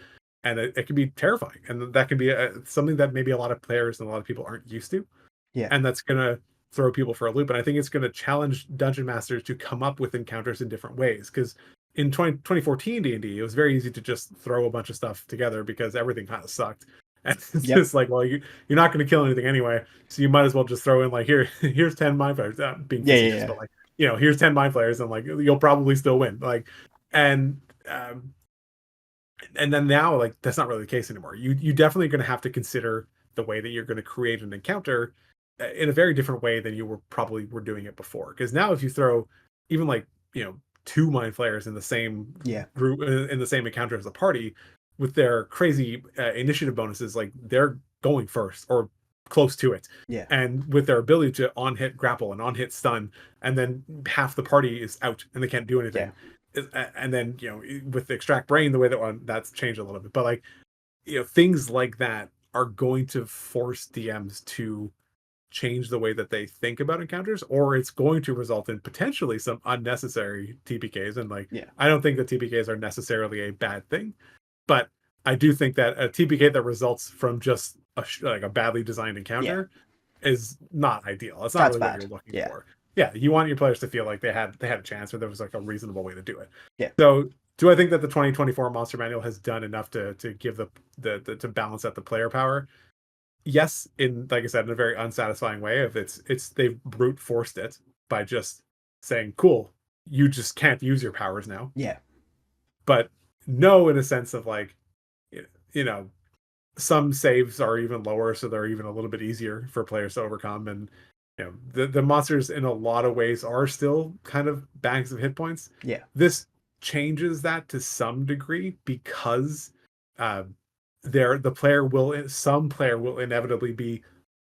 and it can be terrifying, and that can be something that maybe a lot of players and a lot of people aren't used to, Yeah. and that's gonna throw people for a loop. And I think it's gonna challenge dungeon masters to come up with encounters in different ways, because in 2014 D&D, it was very easy to just throw a bunch of stuff together because everything kind of sucked. And it's Yep. just like, well, you're not going to kill anything anyway, so you might as well just throw in like, here's 10 mind flayers, being Yeah. Yeah. facetious, Yeah. but like, here's 10 mind flayers, and like you'll probably still win. Like, and um, and then now, like, that's not really the case anymore. You definitely going to have to consider the way that you're going to create an encounter in a very different way than you were doing it before. Because now, if you throw even like, two mind flayers in the same Yeah. group, in the same encounter as a party, with their crazy initiative bonuses, like, they're going first or close to it, Yeah. and with their ability to on hit grapple and on hit stun, and then half the party is out and they can't do anything. And then, with the extract brain, the way that one that's changed a little bit, but like, things like that are going to force DMs to change the way that they think about encounters, or it's going to result in potentially some unnecessary TPKs. And like, Yeah. I don't think that TPKs are necessarily a bad thing, but I do think that a TPK that results from just like a badly designed encounter is not ideal. It's not That's really bad. what you're looking for. Yeah, you want your players to feel like they had a chance, or there was like a reasonable way to do it. Yeah. So, do I think that the 2024 Monster Manual has done enough to give the to balance out the player power? Yes, in, like I said, in a very unsatisfying way. If they've brute forced it by just saying, "Cool, you just can't use your powers now." Yeah. But no, in a sense of like, you know, some saves are even lower, so they're even a little bit easier for players to overcome. And the monsters in a lot of ways are still kind of bags of hit points. Yeah. This changes that to some degree, because some player will inevitably be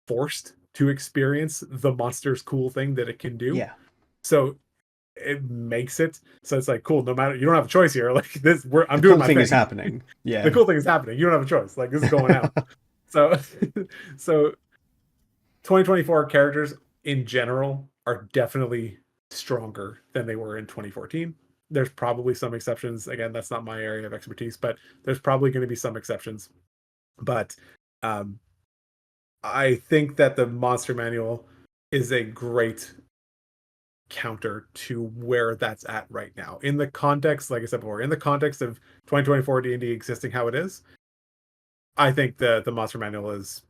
forced to experience the monster's cool thing that it can do. Yeah. So it makes it so it's like, cool, no matter, you don't have a choice here. Like, I'm The doing cool my thing thing. is happening. Yeah. The cool thing is happening. You don't have a choice. Like, this is going out. So 2024 characters in general are definitely stronger than they were in 2014. There's probably some exceptions. Again, that's not my area of expertise, but there's probably going to be some exceptions. But I think that the Monster Manual is a great counter to where that's at right now. In the context, like I said before, in the context of 2024 D&D existing how it is, I think the Monster Manual is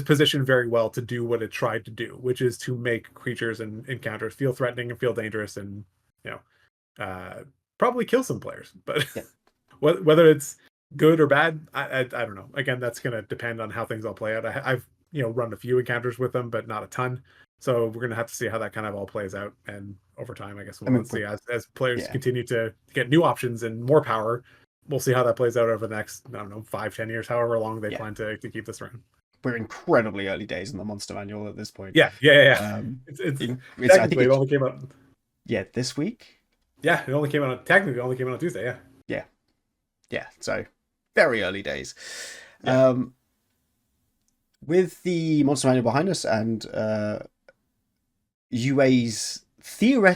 positioned very well to do what it tried to do, which is to make creatures and encounters feel threatening and feel dangerous, and probably kill some players. But whether it's good or bad, I don't know. Again, that's going to depend on how things all play out. I've run a few encounters with them, but not a ton. So we're going to have to see how that kind of all plays out. And over time, I guess we'll see as players continue to get new options and more power. We'll see how that plays out over the next, I don't know, 5-10 years, however long they plan to keep this around. We're incredibly early days in the Monster Manual at this point. Yeah. It's I think it only came out. Yeah, this week. Yeah, it only came out. Technically, it only came out on Tuesday. Yeah. So very early days. With the Monster Manual behind us and UAs,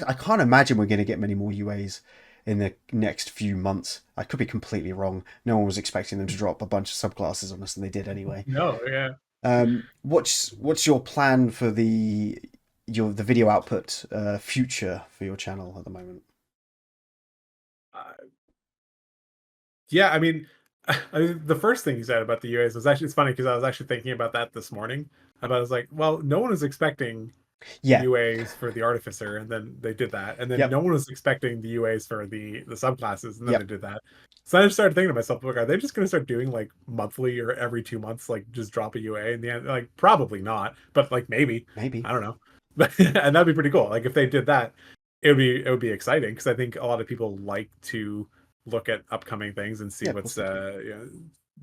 I can't imagine we're going to get many more UAs in the next few months. I could be completely wrong. No one was expecting them to drop a bunch of subclasses on us, and they did anyway. No, yeah. What's your plan for the video output future for your channel at the moment? I mean, the first thing you said about the UAs was actually, it's funny because I was actually thinking about that this morning. I was like, well, no one was expecting UAs for the Artificer, and then they did that, and then no one was expecting the UAs for the subclasses, and then they did that. So I just started thinking to myself, like, are they just going to start doing like monthly or every 2 months, like just drop a UA in the end? Like, probably not, but like maybe I don't know. And that'd be pretty cool. Like, if they did that, it would be exciting, because I think a lot of people like to look at upcoming things and see what's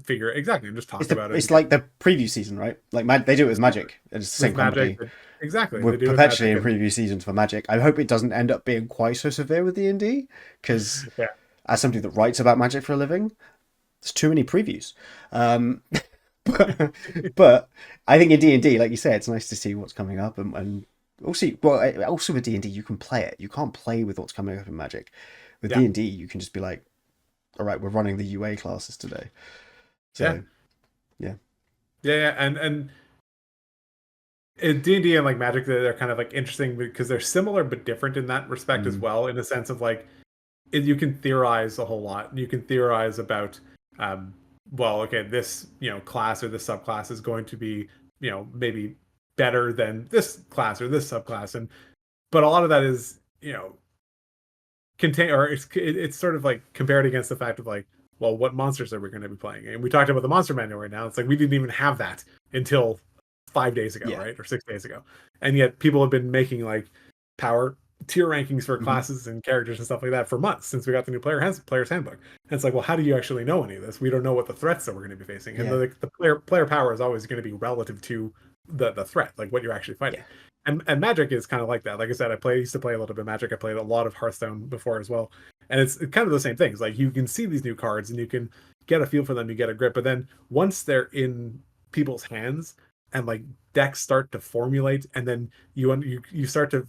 figure exactly and just talk about it. It's like the preview season, right? Like they do it with Magic. It's the same company. Exactly. We're perpetually in preview seasons for Magic. I hope it doesn't end up being quite so severe with D&D, because as somebody that writes about Magic for a living, there's too many previews. But I think in D&D, like you said, it's nice to see what's coming up, and also with D&D you can play it. You can't play with what's coming up in Magic. With D&D you can just be like, all right, we're running the UA classes today. So and in D&D and like Magic, they're kind of like interesting because they're similar but different in that respect as well, in a sense of like, you can theorize a whole lot. You can theorize about this class or this subclass is going to be maybe better than this class or this subclass, but a lot of that is it's sort of like compared against the fact of like, well, what monsters are we going to be playing? And we talked about the monster manual right now. It's like we didn't even have that until 5 days ago, Yeah. right? Or 6 days ago. And yet people have been making like power tier rankings for Mhm. classes and characters and stuff like that for months since we got the new player's handbook. And it's like, well, how do you actually know any of this? We don't know what the threats that we're going to be facing. And Yeah. the player power is always going to be relative to the threat, like what you're actually fighting. Yeah. And Magic is kind of like that. Like I said, used to play a little bit of Magic. I played a lot of Hearthstone before as well. And it's kind of the same things. Like you can see these new cards and you can get a feel for them, you get a grip. But then once they're in people's hands and like decks start to formulate, and then you start to,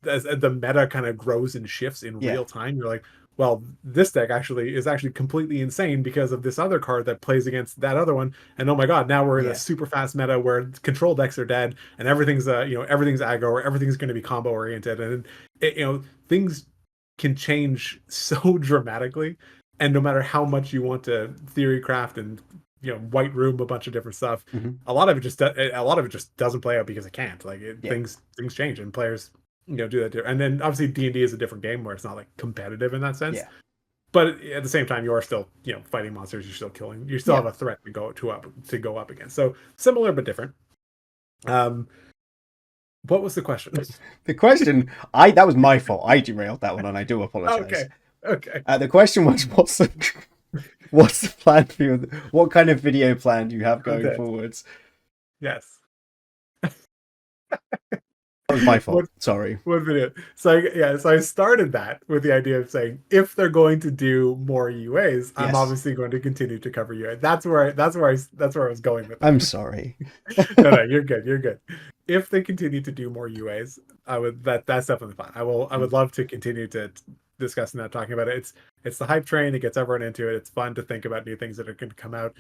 as the meta kind of grows and shifts in Yeah. real time, you're like, well, this deck actually is actually completely insane because of this other card that plays against that other one. And oh my god, now we're in a Yeah. super fast meta where control decks are dead and everything's everything's aggro or everything's going to be combo oriented, and things can change so dramatically. And no matter how much you want to theory craft and white room a bunch of different stuff, Mhm. a lot of it just doesn't play out because it can't. Like Yeah. things change and players do that. And then obviously D&D is a different game where it's not like competitive in that sense. Yeah. But at the same time, you are still fighting monsters. You're still killing. You still Yeah. have a threat to go up against. So similar but different. What was the question? The question, that was my fault. I derailed that one, and I do apologize. Okay. The question was, what's the plan for you? What kind of video plan do you have going forwards? Yes. That was my fault. Sorry. What video? So I started that with the idea of saying if they're going to do more UAs, I'm obviously going to continue to cover UA. That's where I was going with that. I'm sorry. No, you're good. You're good. If they continue to do more UAs, that's definitely fine. I would love to continue to discussing that, talking about it. It's the hype train. It gets everyone into it. It's fun to think about new things that are going to come out,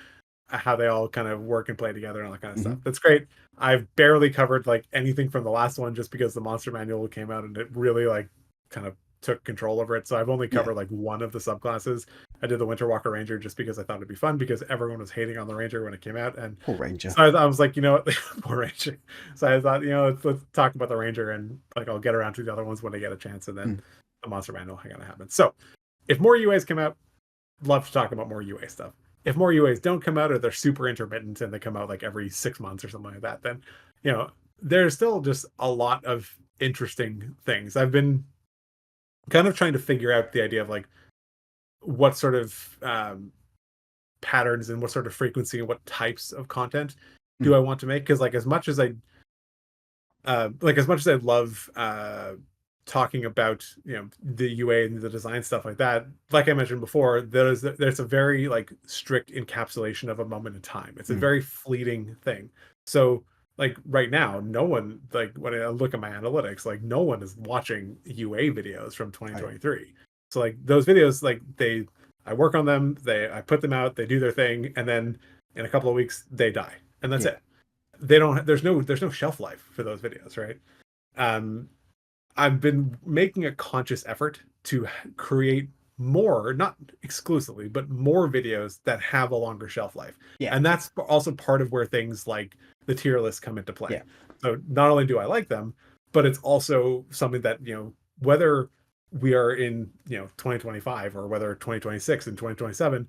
how they all kind of work and play together and all that kind of stuff. That's great. I've barely covered like anything from the last one just because the monster manual came out and it really like kind of took control over it. So I've only covered like one of the subclasses. I did the Winter Walker Ranger just because I thought it'd be fun because everyone was hating on the Ranger when it came out. And poor Ranger. So I was like, poor Ranger. So I thought, let's talk about the Ranger and like I'll get around to the other ones when I get a chance, and then the monster manual going to happen. So if more UAs come out, love to talk about more UA stuff. If more UAs don't come out or they're super intermittent and they come out like every 6 months or something like that, then there's still just a lot of interesting things. I've been kind of trying to figure out the idea of like what sort of patterns and what sort of frequency and what types of content do I want to make, because like as much as I love talking about the UA and the design stuff like that, like I mentioned before, there's a very like strict encapsulation of a moment in time. It's a very fleeting thing. So like right now, no one, like when I look at my analytics, like no one is watching UA videos from 2023. Right. So like those videos, like I work on them, I put them out, they do their thing, and then in a couple of weeks they die, and that's it. There's no shelf life for those videos, right? I've been making a conscious effort to create more, not exclusively, but more videos that have a longer shelf life. Yeah. And that's also part of where things like the tier lists come into play. Yeah. So not only do I like them, but it's also something that, whether we are in, 2025 or whether 2026 and 2027,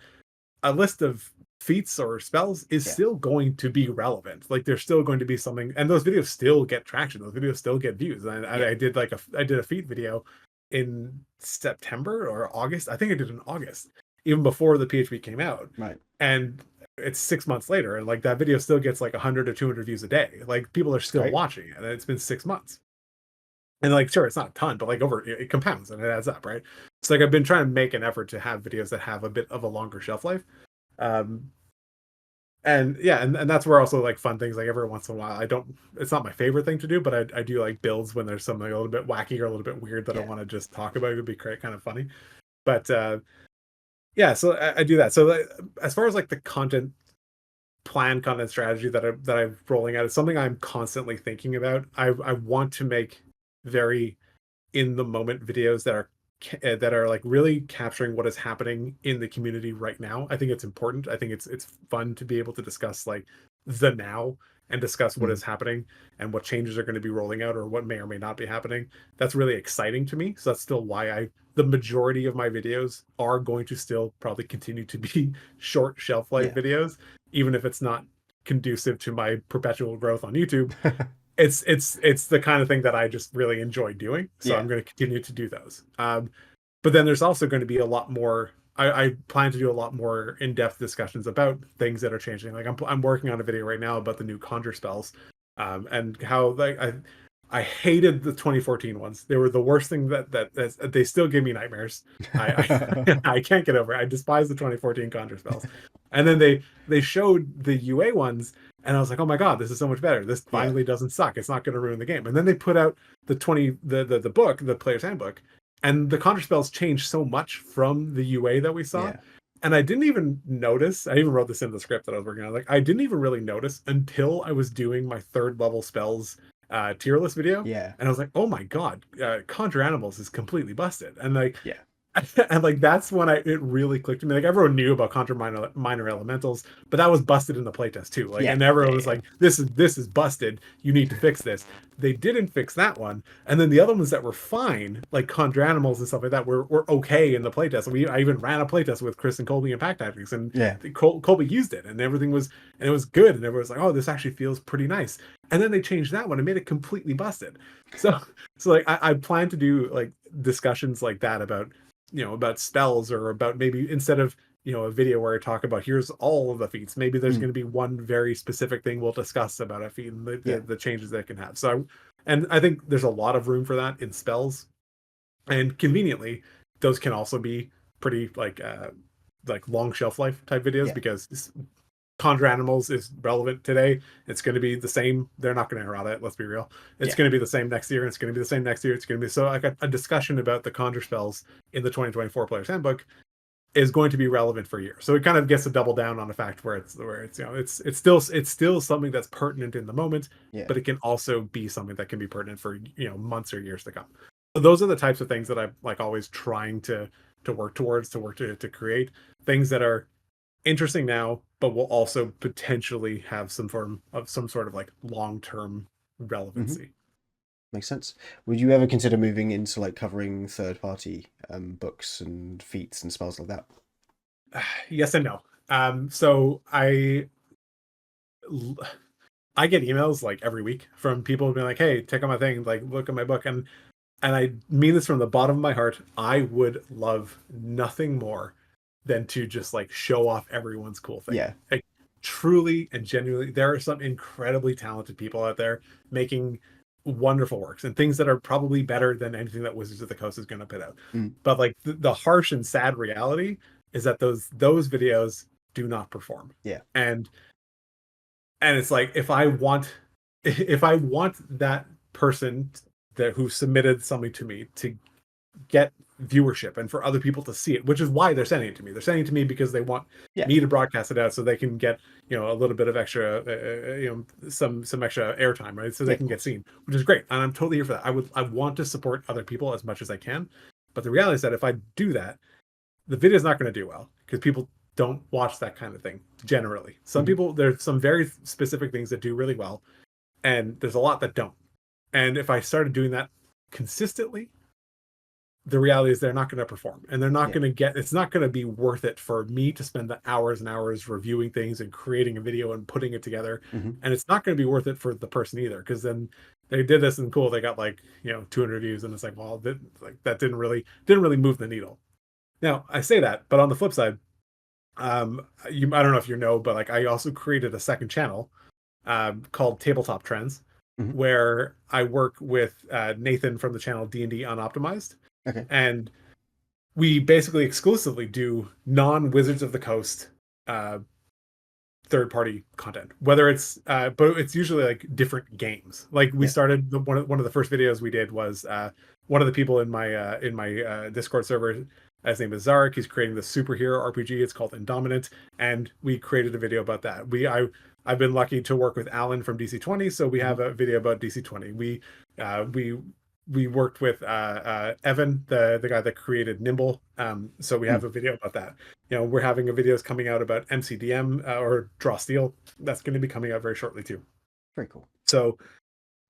a list of feats or spells is still going to be relevant. Like there's still going to be something, and those videos still get traction. Those videos still get views. And I did a feat video in September or August. I think I did in August, even before the PHP came out. Right. And it's 6 months later, and like that video still gets like 100 or 200 views a day. Like people are still watching it, and it's been 6 months. And like, sure, it's not a ton, but like it compounds and it adds up, right? So like I've been trying to make an effort to have videos that have a bit of a longer shelf life. And that's where also like fun things, like every once in a while, it's not my favorite thing to do, but I do like builds when there's something a little bit wacky or a little bit weird that I want to just talk about. It would be kind of funny. But so I do that. So as far as like the content strategy that I'm rolling out, it's something I'm constantly thinking about. I want to make very in the moment videos that are like really capturing what is happening in the community right now. I think it's important. I think it's fun to be able to discuss like the now and discuss what Mm. is happening and what changes are going to be rolling out or what may or may not be happening. That's really exciting to me. So that's still why the majority of my videos are going to still probably continue to be short shelf life Yeah. videos, even if it's not conducive to my perpetual growth on YouTube. It's the kind of thing that I just really enjoy doing. So Yeah. I'm going to continue to do those. But then there's also going to be a lot more. I plan to do a lot more in-depth discussions about things that are changing. Like I'm working on a video right now about the new conjure spells, and how like I hated the 2014 ones. They were the worst thing that they still give me nightmares. I can't get over it. I despise the 2014 conjure spells. And then they showed the UA ones, and I was like, oh my god, this is so much better. This Yeah. finally doesn't suck. It's not going to ruin the game. And then they put out the book, the player's handbook, and the conjure spells changed so much from the UA that we saw. Yeah. And I didn't even notice. I even wrote this in the script that I was working on. Like I didn't even really notice until I was doing my third level spells tier list video, Yeah. and I was like, oh my god, conjure animals is completely busted. And like Yeah. and like that's when it really clicked to me. Like everyone knew about conjure minor elementals, but that was busted in the playtest too. Like Yeah. and everyone was Yeah. like, this is busted. You need to fix this. They didn't fix that one, and then the other ones that were fine, like conjure animals and stuff like that, were okay in the playtest. I even ran a playtest with Chris and Colby and Pack Tactics, and Yeah. Colby used it, and everything was and it was good, and everyone was like, oh, this actually feels pretty nice. And then they changed that one and made it completely busted. So like I plan to do like discussions like that about about spells, or about maybe instead of a video where I talk about here's all of the feats, maybe there's Mm. going to be one very specific thing we'll discuss about a feat and Yeah. the changes that it can have. So and I think there's a lot of room for that in spells, and conveniently those can also be pretty like long shelf life type videos, Yeah. because conjure animals is relevant today. It's going to be the same. They're not going to errata it. Let's be real. It's Yeah. going to be the same next year. It's going to be the same next year. It's going to be so like a discussion about the conjure spells in the 2024 Player's Handbook is going to be relevant for years. So it kind of gets to double down on the fact where it's it's still something that's pertinent in the moment, Yeah. but it can also be something that can be pertinent for months or years to come. So those are the types of things that I'm like always trying to work towards, to create things that are interesting now, but will also potentially have some form of some sort of like long-term Mm-hmm. relevancy. Makes sense. Would you ever consider moving into like covering third-party books and feats and spells like that? Yes and no. So I get emails like every week from people being like, hey, check out my thing, like look at my book. And I mean this from the bottom of my heart. I would love nothing more than to just like show off everyone's cool thing. Yeah. Like truly and genuinely, there are some incredibly talented people out there making wonderful works and things that are probably better than anything that Wizards of the Coast is going to put out. Mm. But like the harsh and sad reality is that those videos do not perform. Yeah. And it's like if I want that person that who submitted something to me to get viewership and for other people to see it, which is why they're sending it to me. They're sending it to me because they want Yeah. me to broadcast it out so they can get a little bit of extra some extra airtime, right? So they can get seen, which is great, and I'm totally here for that. I want to support other people as much as I can, but the reality is that if I do that, the video is not going to do well because people don't watch that kind of thing generally. Some people, there's some very specific things that do really well, and there's a lot that don't. And if I started doing that consistently, the reality is they're not going to perform, and they're not going to get, it's not going to be worth it for me to spend the hours and hours reviewing things and creating a video and putting it together. And it's not going to be worth it for the person either, because then they did this and cool, they got like 200 views, and it's like, well, that didn't really move the needle. Now I say that, but on the flip side, I don't know if you know, but like I also created a second channel called Tabletop Trends, where I work with Nathan from the channel D&D Unoptimized. Okay. And we basically exclusively do non-Wizards of the Coast third-party content, whether it's but it's usually like different games. Like we started one of the first videos we did was one of the people in my Discord server, his name is Zarek. He's creating the superhero RPG. It's called Indominant, and we created a video about that. I've been lucky to work with Alan from DC20, so we have a video about DC20. We we worked with Evan, the guy that created Nimble. So we Mm, have a video about that. We're having a videos coming out about MCDM or Draw Steel. That's going to be coming out very shortly too. very cool. So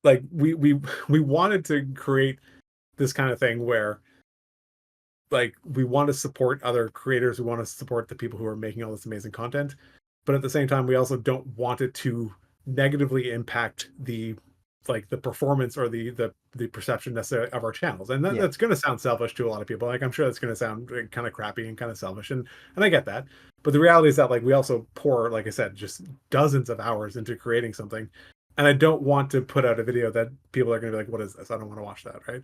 like we wanted to create this kind of thing where like we want to support other creators, we want to support the people who are making all this amazing content, but at the same time we also don't want it to negatively impact the performance or the perception necessarily of our channels. And Yeah. that's going to sound selfish to a lot of people. Like I'm sure that's going to sound kind of crappy and kind of selfish, and I get that. But the reality is that like we also pour, like I said, just dozens of hours into creating something, and I don't want to put out a video that people are going to be like, what is this? I don't want to watch that, right?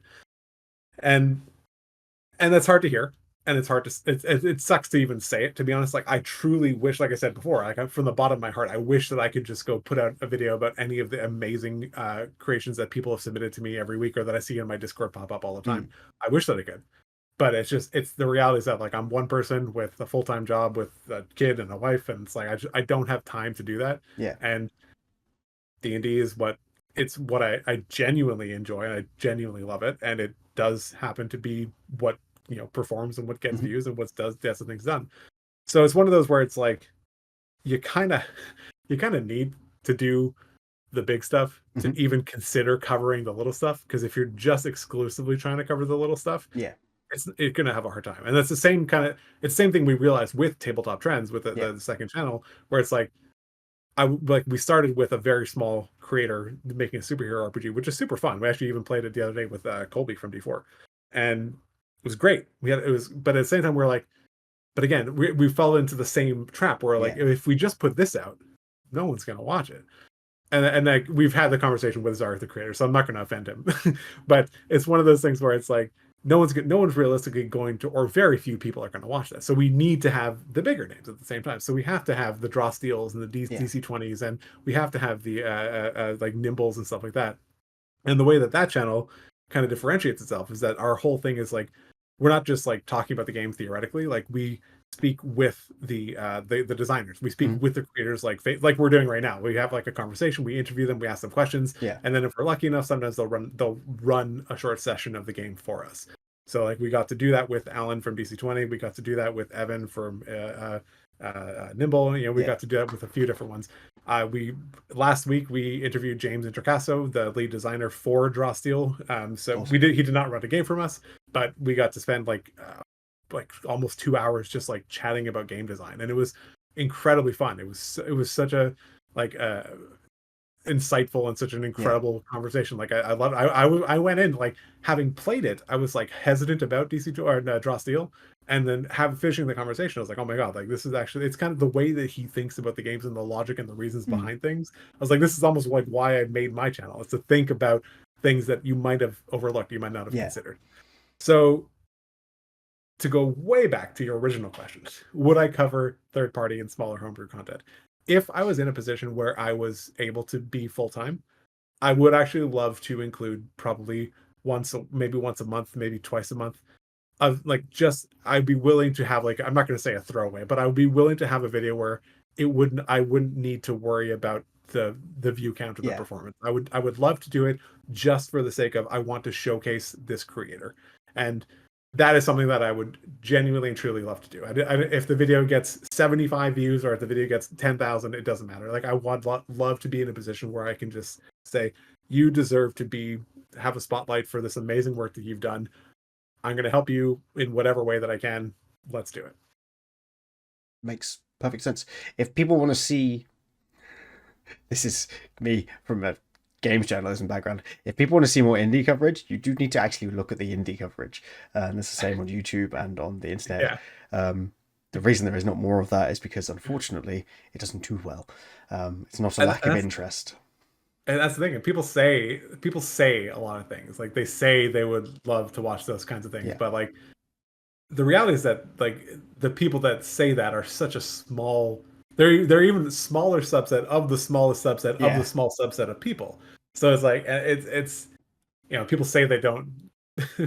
And that's hard to hear, and it's hard to it sucks to even say it, to be honest. Like I truly wish, like I said before, like from the bottom of my heart, I wish that I could just go put out a video about any of the amazing creations that people have submitted to me every week or that I see in my Discord pop up all the time. Mm, I wish that I could, but it's the reality is that like I'm one person with a full-time job with a kid and a wife, and it's like I don't have time to do that. yeah. And D&D is what I genuinely enjoy, and I genuinely love it, and it does happen to be what performs and what gets Hmm. views and what does gets the things done. So it's one of those where it's like you kind of you kind of need to do the big stuff to Hmm. even consider covering the little stuff, because if you're just exclusively trying to cover the little stuff, Yeah. it's gonna have a hard time. And that's the same kind of it's the same thing we realized with Tabletop Trends with Yeah. the second channel, where it's like we started with a very small creator making a superhero RPG, which is super fun. We actually even played it the other day with Colby from D4, and it was great. But at the same time, we're like, but again, we fell into the same trap where like Yeah. if we just put this out, no one's gonna watch it. And like we've had the conversation with Zarek, the creator, so I'm not going to offend him. But it's one of those things where it's like no one's realistically going to, or very few people are going to watch that. So we need to have the bigger names at the same time. So we have to have the Draw Steels and the Yeah. DC20s, and we have to have the like Nimbles and stuff like that. And the way that channel kind of differentiates itself is that our whole thing is like we're not just like talking about the game theoretically. Like we speak with the designers. We speak Hmm. with the creators, like we're doing right now. We have like a conversation. We interview them. We ask them questions, Yeah. and then if we're lucky enough, sometimes they'll run a short session of the game for us. So like we got to do that with Alan from DC20. We got to do that with Evan from Nimble. We Yeah. got to do that with a few different ones. We Last week we interviewed James Introcaso, the lead designer for Draw Steel. So Awesome. he did not run a game from us, but we got to spend like almost 2 hours just like chatting about game design, and it was incredibly fun. It was such a like insightful and such an Yeah. incredible conversation. Like I love I went in like having played it, I was like hesitant about DC or Draw Steel, and then finishing the conversation, I was like, oh my god, like this is actually it's kind of the way that he thinks about the games and the logic and the reasons Mm, behind things. I was like, this is almost like why I made my channel. It's to think about things that you might have overlooked, you might not have yeah. considered. So to go way back to your original question, would I cover third party and smaller homebrew content? If I was in a position where I was able to be full time, I would actually love to include probably maybe once a month, maybe twice a month of like just I'd be willing to have like I'm not going to say a throwaway, but I would be willing to have a video where I wouldn't need to worry about the view count or the Yeah. performance. I would love to do it just for the sake of I want to showcase this creator, and that is something that I would genuinely and truly love to do. If the video gets 75 views or if the video gets 10,000, it doesn't matter. Like I would love to be in a position where I can just say you deserve to have a spotlight for this amazing work that you've done. I'm going to help you in whatever way that I can. Let's do it. Makes perfect sense. If people want to see, this is me from a games journalism background. If people want to see more indie coverage, you do need to actually look at the indie coverage, and it's the same on YouTube and on the internet. Yeah. The reason there is not more of that is because, unfortunately, it doesn't do well. It's not a And, lack of interest. and that's the thing. And people say a lot of things. Like they say they would love to watch those kinds of things, Yeah. but like the reality is that like the people that say that are such a small they're even a smaller subset of the smallest subset of the Yeah. small subset of people. So it's like it's people say they don't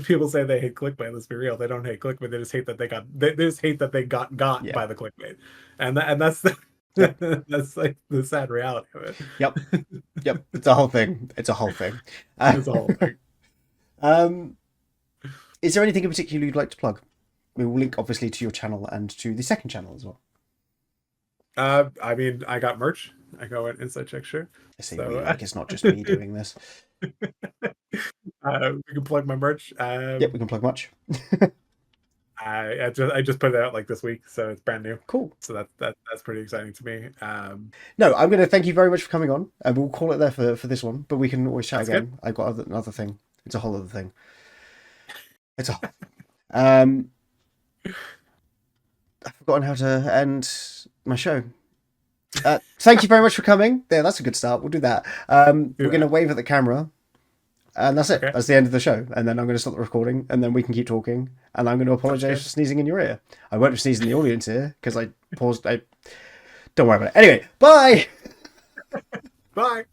people say they hate clickbait. Let's be real, they don't hate clickbait, they just hate that they just hate that they got Yeah. by the clickbait. And that's the, Yep. that's like the sad reality of Yep. it. Yep. It's a whole thing. It's a whole thing. It's a whole thing. Is there anything in particular you'd like to plug? We will link obviously to your channel and to the second channel as well. I mean, I got merch. I go at Inside Check Sure. I say we, So like it's not just me doing this. we can plug my merch. Yep, we can plug much. I just put it out like this week, so it's brand new. Cool. So that's pretty exciting to me. No, I'm going to thank you very much for coming on, and we'll call it there for this one. But we can always chat That's again. good. I've got another thing. It's a whole other thing. It's a. I've forgotten how to end my show. Thank you very much for coming. There, that's a good start. We'll do that. We're going to wave at the camera, and that's it. Okay. That's the end of the show. And then I'm going to stop the recording, and then we can keep talking. And I'm going to apologise for sneezing in your ear. I won't sneeze in the audience ear because I paused. Don't worry about it. Anyway, bye. Bye.